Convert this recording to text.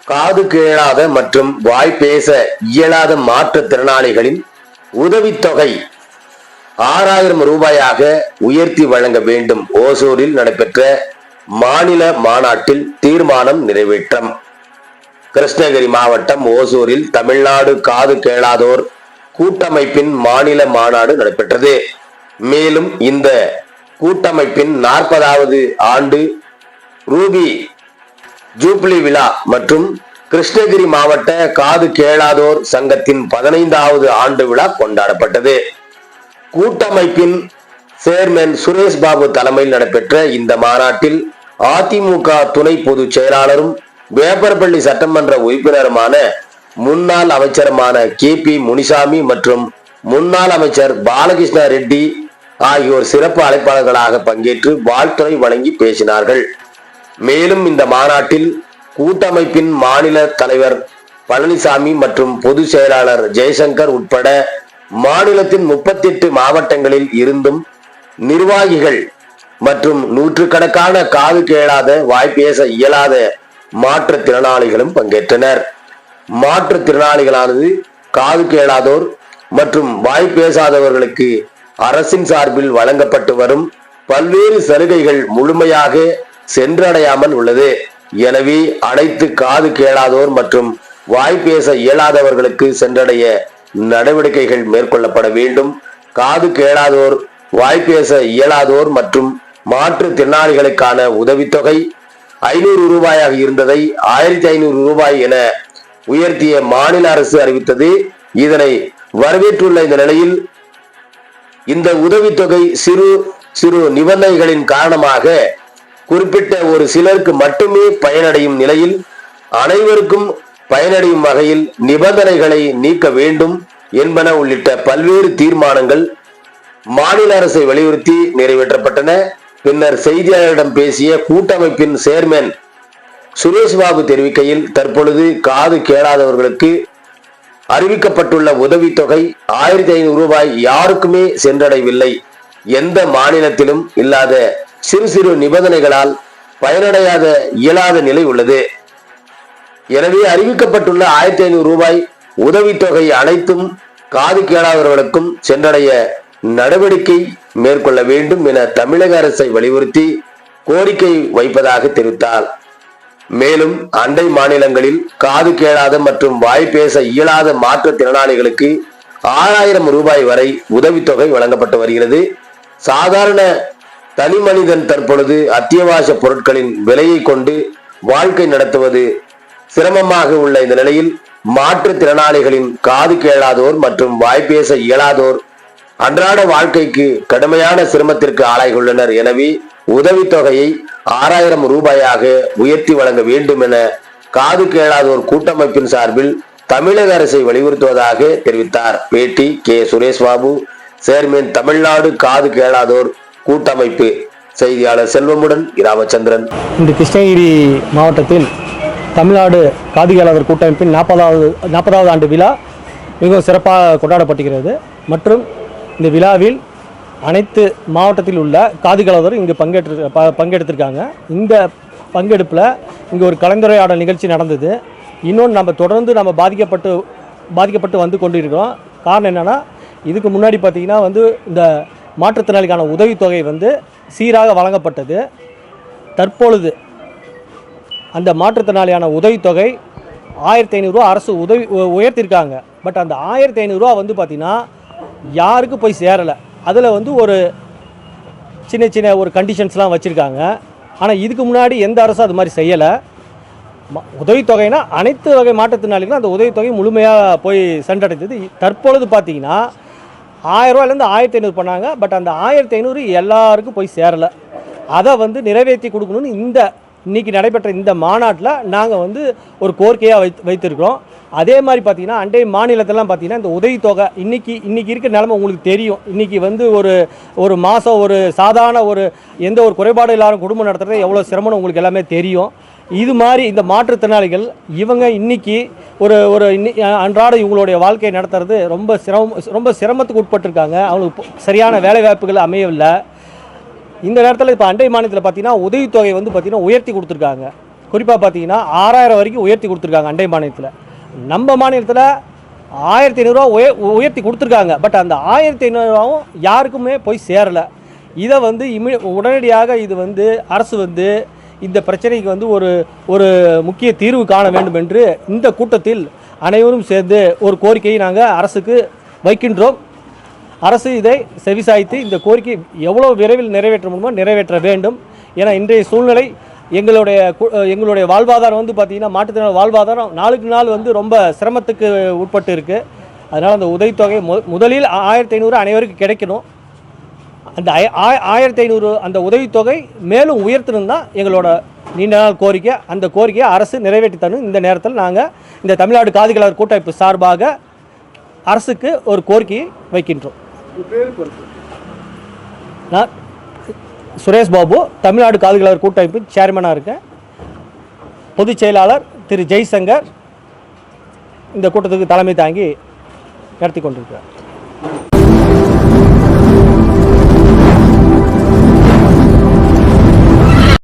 காது கேளாத மற்றும் வாய் பேச இயலாத மாற்றுத்திறனாளிகளின் உதவித்தொகை 6000 ரூபாயாக உயர்த்தி வழங்க வேண்டும். ஓசூரில் நடைபெற்ற மாநில மாநாட்டில் தீர்மானம் நிறைவேற்றம். கிருஷ்ணகிரி மாவட்டம் ஓசூரில் தமிழ்நாடு காது கேளாதோர் கூட்டமைப்பின் மாநில மாநாடு நடைபெற்றது. மேலும் இந்த கூட்டமைப்பின் 40வது ஆண்டு ரூபி ஜூப்ளி விழா மற்றும் கிருஷ்ணகிரி மாவட்ட காது கேளாதோர் சங்கத்தின் 15வது ஆண்டு விழா கொண்டாடப்பட்டது. கூட்டமைப்பின் சேர்மன் சுரேஷ் பாபு தலைமையில் நடைபெற்ற இந்த மாநாட்டில் அதிமுக துணை பொதுச் செயலாளரும் வேப்பரப்பள்ளி சட்டமன்ற உறுப்பினருமான முன்னாள் அமைச்சருமான KP முனிசாமி மற்றும் முன்னாள் அமைச்சர் பாலகிருஷ்ண ரெட்டி ஆகியோர் சிறப்பு அழைப்பாளர்களாக பங்கேற்று வாழ்த்துரை வழங்கி பேசினார்கள். மேலும் இந்த மாநாட்டில் கூட்டமைப்பின் மாநில தலைவர் பழனிசாமி மற்றும் பொதுச் செயலாளர் ஜெய்சங்கர் உட்பட மாநிலத்தின் 38 மாவட்டங்களில் இருந்தும் நிர்வாகிகள் மற்றும் நூற்றுக்கணக்கான காது கேளாத வாய்ப்பேச இயலாத மாற்றுத்திறனாளிகளும் பங்கேற்றனர். மாற்றுத்திறனாளிகளானது காது கேளாதோர் மற்றும் வாய்ப்பேசாதவர்களுக்கு அரசின் சார்பில் வழங்கப்பட்டு வரும் பல்வேறு சலுகைகள் முழுமையாக சென்றடையாமல் உள்ளது. எனவே அனைத்து காது கேளாதோர் மற்றும் வாய்ப்பேச இயலாதவர்களுக்கு சென்றடைய நடவடிக்கைகள் மேற்கொள்ளப்பட வேண்டும். காது கேளாதோர், வாய்ப்பேச இயலாதோர் மற்றும் மாற்றுத்திறனாளிகளுக்கான உதவித்தொகை 500 ரூபாயாக இருந்ததை 1500 ரூபாய் என உயர்த்திய மாநில அரசு அறிவித்தது. இதனை வரவேற்றுள்ள இந்த நிலையில் இந்த உதவித்தொகை சிறு சிறு நிபந்தனைகளின் காரணமாக குறிப்பிட்ட ஒரு சிலருக்கு மட்டுமே பயனடையும் நிலையில் அனைவருக்கும் பயனடையும் வகையில் நிபந்தனைகளை நீக்க வேண்டும் என்பன உள்ளிட்ட பல்வேறு தீர்மானங்கள் மாநில அரசை வலியுறுத்தி நிறைவேற்றப்பட்டன. பின்னர் செய்தியாளர்களிடம் பேசிய கூட்டமைப்பின் சேர்மன் சுரேஷ் பாபு தெரிவிக்கையில், தற்பொழுது காது கேளாதவர்களுக்கு அறிவிக்கப்பட்டுள்ள உதவித்தொகை 1500 ரூபாய் யாருக்குமே சென்றடையவில்லை. எந்த மாநிலத்திலும் இல்லாத சிறு சிறு நிபந்தனைகளால் பயனடையாத இயலாத நிலை உள்ளது. எனவே அறிவிக்கப்பட்டுள்ள 1500 ரூபாய் உதவித்தொகை அனைத்தும் காது கேளாதவர்களுக்கும் சென்றடைய நடவடிக்கை மேற்கொள்ள வேண்டும் என தமிழக அரசை வலியுறுத்தி கோரிக்கை வைப்பதாக தெரிவித்தார். மேலும் அண்டை மாநிலங்களில் காது கேளாத மற்றும் வாய்ப்பேச இயலாத மாற்றுத்திறனாளிகளுக்கு 6000 ரூபாய் வரை உதவித்தொகை வழங்கப்பட்டு வருகிறது. சாதாரண தனி மனிதன் தற்பொழுது அத்தியாவசிய பொருட்களின் விலையை கொண்டு வாழ்க்கை நடத்துவது சிரமமாக உள்ள இந்த நிலையில் மாற்றுத்திறனாளிகளின் காது கேளாதோர் மற்றும் வாய்ப்பேச இயலாதோர் அன்றாட வாழ்க்கைக்கு கடுமையான சிரமத்திற்கு ஆளாகியுள்ளனர். எனவே உதவித்தொகையை 6000 ரூபாயாக உயர்த்தி வழங்க வேண்டும் என காது கேளாதோர் கூட்டமைப்பின் சார்பில் தமிழக அரசை வலியுறுத்துவதாக தெரிவித்தார். பேட்டி கே. சுரேஷ் பாபு, சேர்மன் தமிழ்நாடு காது கேளாதோர் கூட்டமைப்பு. செய்தியாளர் செல்வமுடன் ராமச்சந்திரன். இன்று கிருஷ்ணகிரி மாவட்டத்தில் தமிழ்நாடு காது கேளாதோர் கூட்டமைப்பின் 40வது ஆண்டு விழா மிகவும் சிறப்பாக கொண்டாடப்படுகிறது. மற்றும் இந்த விழாவில் அனைத்து மாவட்டத்தில் உள்ள காது கேளாதோர் இங்கு பங்கெடுத்திருக்காங்க. இந்த பங்கெடுப்பில் இங்கே ஒரு கலந்துரையாடல் நிகழ்ச்சி நடந்தது. இன்னொன்று நம்ம தொடர்ந்து பாதிக்கப்பட்டு வந்து கொண்டிருக்கிறோம். காரணம் என்னென்னா, இதுக்கு முன்னாடி பார்த்திங்கன்னா இந்த மாற்றுத்திறனாளிக்கான உதவித்தொகை சீராக வழங்கப்பட்டது. தற்பொழுது அந்த மாற்றுத்திறனாளியான உதவித்தொகை 1500 ரூபா அரசு உயர்த்திருக்காங்க. பட் அந்த 1500 ரூபா பார்த்திங்கன்னா யாருக்கு போய் சேரலை. அதில் ஒரு சின்ன ஒரு கண்டிஷன்ஸ்லாம் வச்சுருக்காங்க. ஆனால் இதுக்கு முன்னாடி எந்த அரசும் அது மாதிரி செய்யலை. உதவித்தொகைனா அனைத்து வகை மாற்றுத்திறனாளிகளும் அந்த உதவித்தொகை முழுமையாக போய் சென்றடைந்தது. தற்பொழுது பார்த்திங்கன்னா 1000 ரூபாயிலேருந்து 1500 பண்ணாங்க. பட் அந்த 1500 எல்லாருக்கும் போய் சேரலை. அதை நிறைவேற்றி கொடுக்கணும்னு இன்றைக்கி நடைபெற்ற இந்த மாநாட்டில் நாங்கள் ஒரு கோரிக்கையாக வைத்திருக்கிறோம். அதே மாதிரி பார்த்திங்கன்னா அண்டை மாநிலத்திலாம் பார்த்திங்கன்னா இந்த உதவித்தொகை இன்றைக்கி இருக்கிற நிலைமை உங்களுக்கு தெரியும். இன்றைக்கி ஒரு மாதம் ஒரு சாதாரண எந்த ஒரு குறைபாடு இல்லாத குடும்பம் நடத்துகிறது எவ்வளோ சிரமம்னு உங்களுக்கு எல்லாமே தெரியும். இது மாதிரி இந்த மாற்றுத்திறனாளிகள் இவங்க இன்னைக்கு ஒரு ஒரு அன்றாட இவங்களுடைய வாழ்க்கையை நடத்துறது ரொம்ப சிரமத்துக்கு உட்பட்டிருக்காங்க. அவங்களுக்கு சரியான வேலை வாய்ப்புகள் அமையவில்லை. இந்த நேரத்தில் இப்போ அண்டை மாநிலத்தில் பார்த்தீங்கன்னா உதவித்தொகை வந்து பார்த்திங்கன்னா உயர்த்தி கொடுத்துருக்காங்க. குறிப்பாக பார்த்தீங்கன்னா 6000 வரைக்கும் உயர்த்தி கொடுத்துருக்காங்க அண்டை மாநிலத்தில். நம்ம மாநிலத்தில் 1500 உயர்த்தி கொடுத்துருக்காங்க. பட் அந்த 1500 யாருக்குமே போய் சேரலை. இதை வந்து உடனடியாக இது வந்து அரசு வந்து இந்த பிரச்சனைக்கு வந்து ஒரு முக்கிய தீர்வு காண வேண்டும் என்று இந்த கூட்டத்தில் அனைவரும் சேர்ந்து ஒரு கோரிக்கையை நாங்கள் அரசுக்கு வைக்கின்றோம். அரசு இதை செவிசாய்த்து இந்த கோரிக்கை எவ்வளோ விரைவில் நிறைவேற்ற முடியுமோ நிறைவேற்ற வேண்டும். ஏன்னா இன்றைய சூழ்நிலை எங்களுடைய வாழ்வாதாரம் வந்து பார்த்திங்கன்னா மாற்றுத்திறனாளி வாழ்வாதாரம் நாளுக்கு நாள் வந்து ரொம்ப சிரமத்துக்கு உட்பட்டு இருக்குது. அதனால் அந்த உதவித்தொகை முதலில் 1500 அனைவருக்கும் கிடைக்கணும். அந்த 1500 அந்த உதவித்தொகை மேலும் உயர்த்தணும் தான் எங்களோட நீண்ட நாள் கோரிக்கை. அந்த கோரிக்கையை அரசு நிறைவேற்றி தரணும். இந்த நேரத்தில் நாங்கள் இந்த தமிழ்நாடு காதுகேளாளர் கூட்டமைப்பு சார்பாக அரசுக்கு ஒரு கோரிக்கையை வைக்கின்றோம். நான் சுரேஷ் பாபு, தமிழ்நாடு காதுகேளாளர் கூட்டமைப்பின் சேர்மனாக இருக்கேன். பொதுச் செயலாளர் திரு ஜெய்சங்கர் இந்த கூட்டத்துக்கு தலைமை தாங்கி நடத்தி கொண்டிருக்கிறார்.